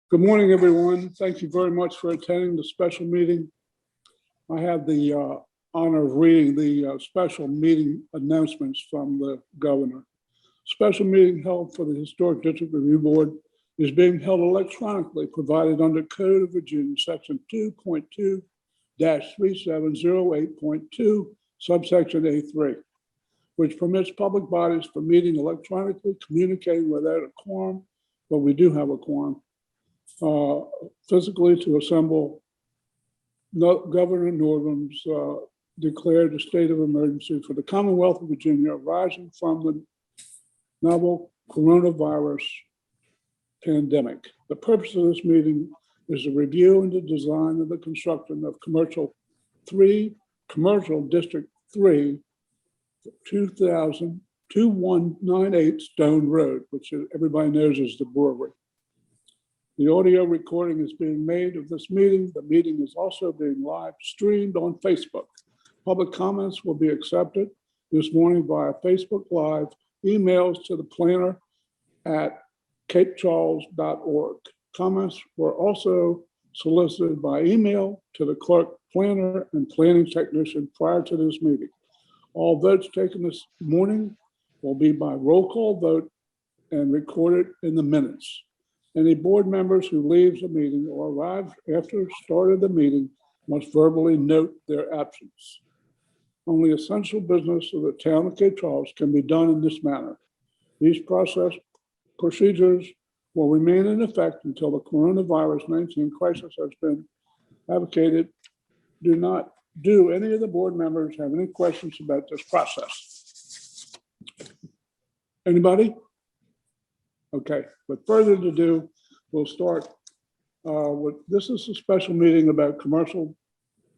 Good morning, everyone. Thank you very much for attending the special meeting. I have the honor of reading the special meeting announcements from the governor. Special meeting held for the Historic District Review Board is being held electronically, provided under Code of Virginia, Section 2.2-3708.2, subsection A3, which permits public bodies from meeting electronically, communicating without a quorum, but we do have a quorum, physically to assemble. Governor Northam's declared a state of emergency for the Commonwealth of Virginia arising from the novel coronavirus pandemic. The purpose of this meeting is a review and the design of the construction of Commercial District 3, 2198 Stone Road, which everybody knows is the brewery. The audio recording is being made of this meeting. The meeting is also being live streamed on Facebook. Public comments will be accepted this morning via Facebook Live, emails to the planner at capecharles.org. Comments were also solicited by email to the clerk, planner, and planning technician prior to this meeting. All votes taken this morning will be by roll call vote and recorded in the minutes. Any board members who leaves the meeting or arrive after start of the meeting must verbally note their absence. Only essential business of the town of Cape Charles can be done in this manner. These procedures will remain in effect until the coronavirus-19 crisis has been advocated. Do any of the board members have any questions about this process? Anybody? Okay, with further ado, we'll start with, this is a special meeting about Commercial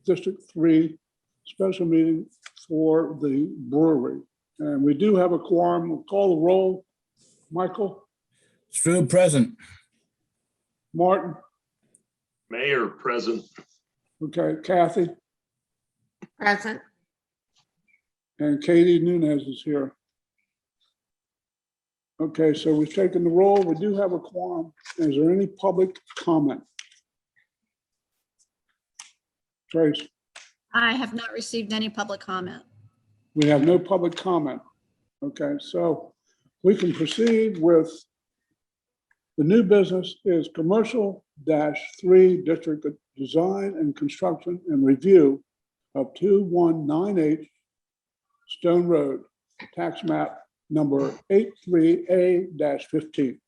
District 3, special meeting for the brewery. And we do have a quorum. We'll call the roll. Michael? Stu present. Martin? Mayor present. Okay, Kathy? Present. And Katie Nunez is here. Okay, so we've taken the roll. We do have a quorum. Is there any public comment? Trace? I have not received any public comment. We have no public comment. Okay, so we can proceed with the new business is Commercial -3 District Design and Construction and Review of 2198 Stone Road, tax map number 83A-15.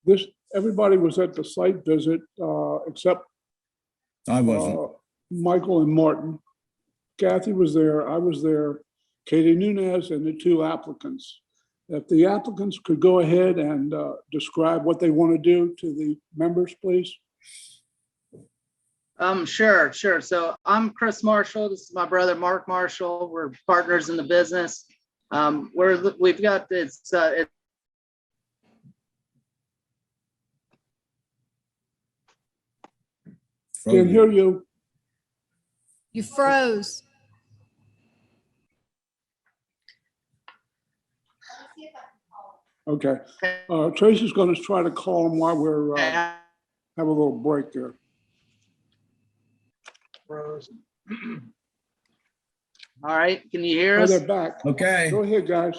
This, everybody was at the site visit except I wasn't. Michael and Martin. Kathy was there, I was there, Katie Nunez, and the two applicants. If the applicants could go ahead and describe what they want to do to the members, please. Sure. So I'm Chris Marshall. This is my brother, Mark Marshall. We're partners in the business. We've got this, Can't hear you. You froze. Okay. Tracy's going to try to call him while we're have a little break there. all right. Can you hear Oh, us? they're back. Okay. Go ahead, guys.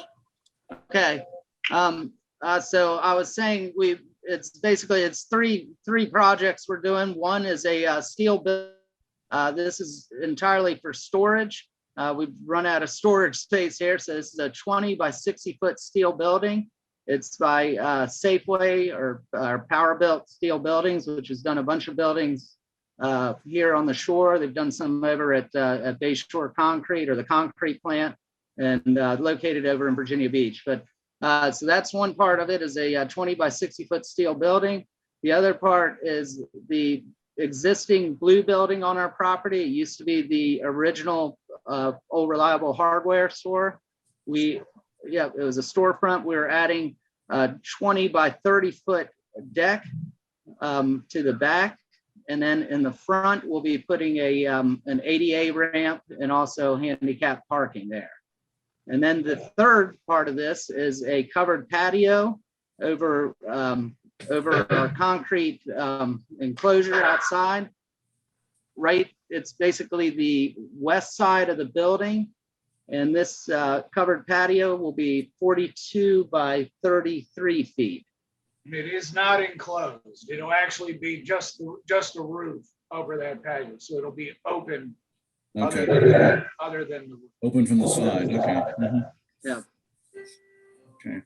Okay. So I was saying it's three projects we're doing. One is a steel building. This is entirely for storage. We've run out of storage space here. So this is a 20 by 60 foot steel building. It's by Safeway or Power Built Steel Buildings, which has done a bunch of buildings here on the shore. They've done some over at Bayshore Concrete or the concrete plant, and located over in Virginia Beach. But so that's one part of it, is a 20 by 60 foot steel building. The other part is the existing blue building on our property. It used to be the original Old Reliable Hardware store. It was a storefront. We were adding a 20 by 30 foot deck to the back. And then in the front, we'll be putting an ADA ramp and also handicap parking there. And then the third part of this is a covered patio over over our concrete enclosure outside. Right, it's basically the west side of the building. And this covered patio will be 42 by 33 feet. It is not enclosed. It'll actually be just a roof over that patio. So it'll be open Okay, other than the roof. open from the side, okay. Mhm. Yeah. Okay.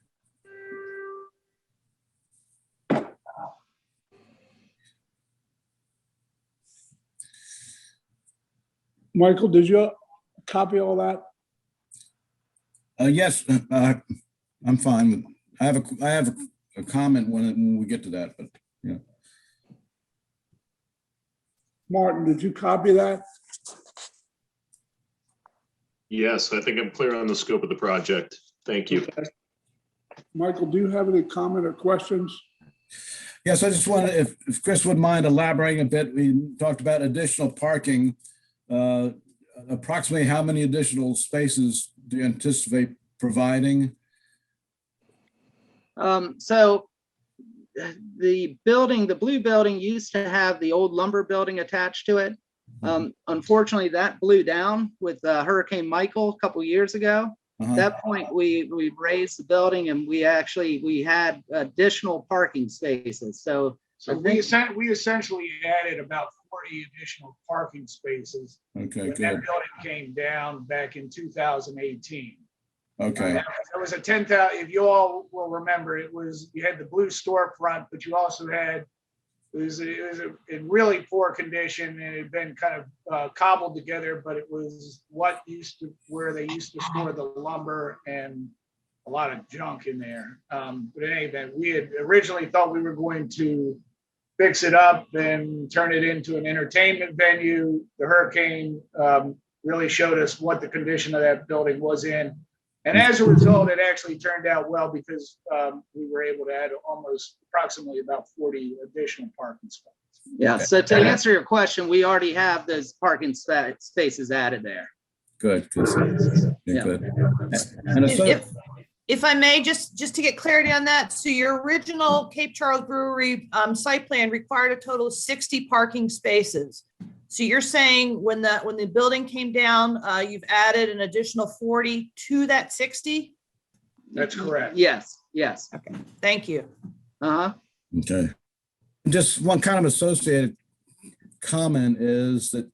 Michael, did you copy all that? Yes, I'm fine with, I have a comment when we get to that, but yeah. Martin, did you copy that? Yes, I think I'm clear on the scope of the project. Thank you. Michael, do you have any comment or questions? Yes, I just wanted, if Chris would mind elaborating a bit, we talked about additional parking. Approximately how many additional spaces do you anticipate providing? So the building, the blue building used to have the old lumber building attached to it. Unfortunately, that blew down with Hurricane Michael a couple years ago. At that point, we raised the building and we had additional parking spaces. So We essentially added about 40 additional parking spaces Okay, when that good. building came down back in 2018. Okay, There was a 10,000, if you all will remember, you had the blue storefront, but you also had, it was in really poor condition and it had been kind of cobbled together, but it was where they used to store the lumber and a lot of junk in there. But in any event, we had originally thought we were going to fix it up and turn it into an entertainment venue. The hurricane really showed us what the condition of that building was in. And as a result, it actually turned out well because we were able to add approximately about 40 additional parking spots. yeah, so to answer your question, we already have those parking spaces added there. good, good. Yeah. Good. And so, If I may, just to get clarity on that, so your original Cape Charles Brewery site plan required a total of 60 parking spaces. So you're saying when the building came down, you've added an additional 40 to that 60? That's correct. Yes, yes. Okay, thank you. okay. Just one kind of associated comment is that,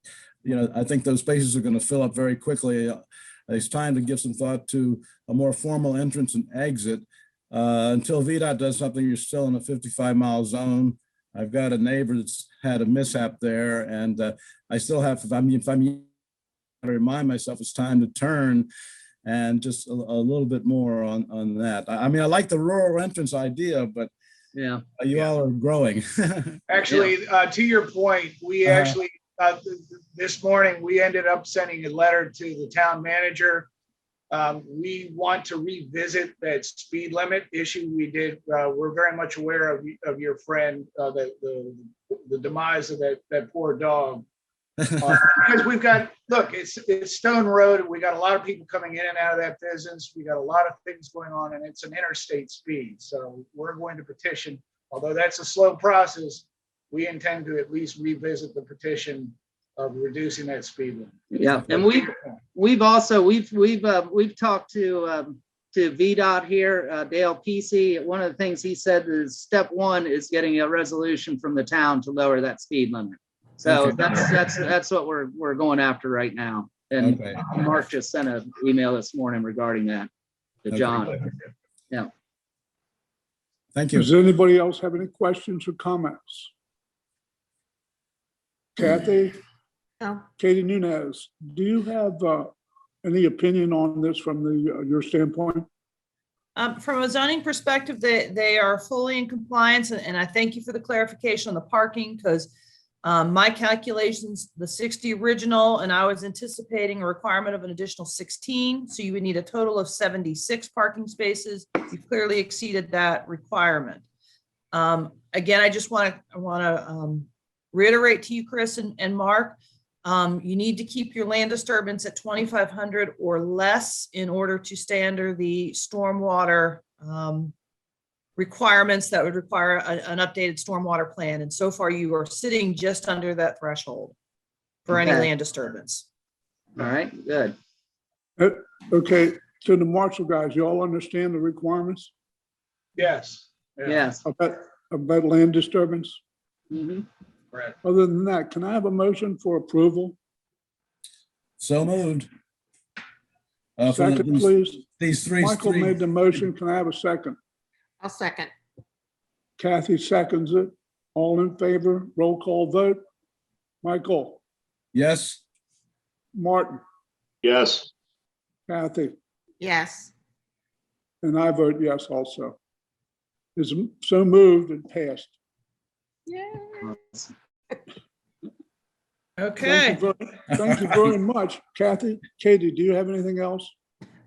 I think those spaces are going to fill up very quickly. It's time to give some thought to a more formal entrance and exit. Until VDOT does something, you're still in a 55-mile zone. I've got a neighbor that's had a mishap there, and I still have, if I'm to remind myself it's time to turn, and just a little bit more on that. I mean, I like the rural entrance idea, but Yeah. you all are growing. Actually, to your point, we actually, this morning, we ended up sending a letter to the town manager. We want to revisit that speed limit issue we did. We're very much aware of your friend, the demise of that poor dog. Because we've got, look, it's Stone Road. We got a lot of people coming in and out of that business. We got a lot of things going on, and it's an interstate speed. So we're going to petition, although that's a slow process. We intend to at least revisit the petition of reducing that speed limit. Yeah, and we've talked to VDOT here, Dale Pesey. One of the things he said is step one is getting a resolution from the town to lower that speed limit. So Okay. that's what we're going after right now. And Okay. Mark just sent an email this morning regarding that to John. Yeah. Thank you. Does anybody else have any questions or comments? Kathy? No. Katie Nunez, do you have any opinion on this from your standpoint? From a zoning perspective, they are fully in compliance, and I thank you for the clarification on the parking, because my calculations, the 60 original, and I was anticipating a requirement of an additional 16. So you would need a total of 76 parking spaces. You clearly exceeded that requirement. Again, I just want to reiterate to you, Chris and Mark, you need to keep your land disturbance at 2,500 or less in order to stay under the stormwater requirements that would require an updated stormwater plan. And so far you are sitting just under that threshold for any Okay. land disturbance. All right, good. Okay, to the Marshall guys, you all understand the requirements Yes. Yeah. Yes. about land disturbance? Mhm. Correct. Other than that, can I have a motion for approval? So moved. For Second, please. these three. Michael made the motion. Can I have a second? I'll second. Kathy seconds it. All in favor, roll call vote. Michael, Yes, Martin, Yes, Kathy, Yes. and I vote yes also. Is so moved and passed. Okay, Thank you very much. Kathy, Katie, do you have anything else?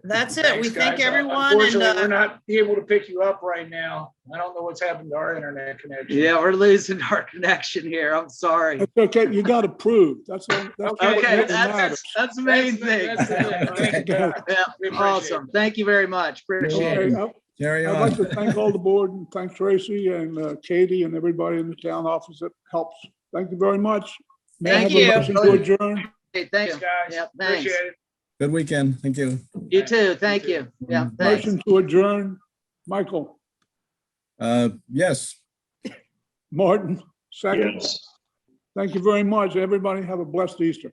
that's it. Thanks, We thank guys. everyone. Unfortunately, And we're not able to pick you up right now. I don't know what's happened to our internet connection. Yeah, we're losing our connection here. I'm sorry. It's okay, you got approved. That's all. That's what Okay, really matters. that's the main thing. That's it. Thank you, God. Yeah, We appreciate awesome. Thank you very much. Appreciate Okay, it. carry I'd like to on. thank all the board and thank Tracy and Katie and everybody in the town office that helps. Thank you very much. May I Thank have a you. motion to adjourn? Hey, thank Thanks, you. guys. Yep, thanks. Appreciate it. Good weekend. Thank you. You too. Thank you. Yeah, thanks. Motion to adjourn. Michael, Yes. Martin, second. yes. Thank you very much. Everybody have a blessed Easter.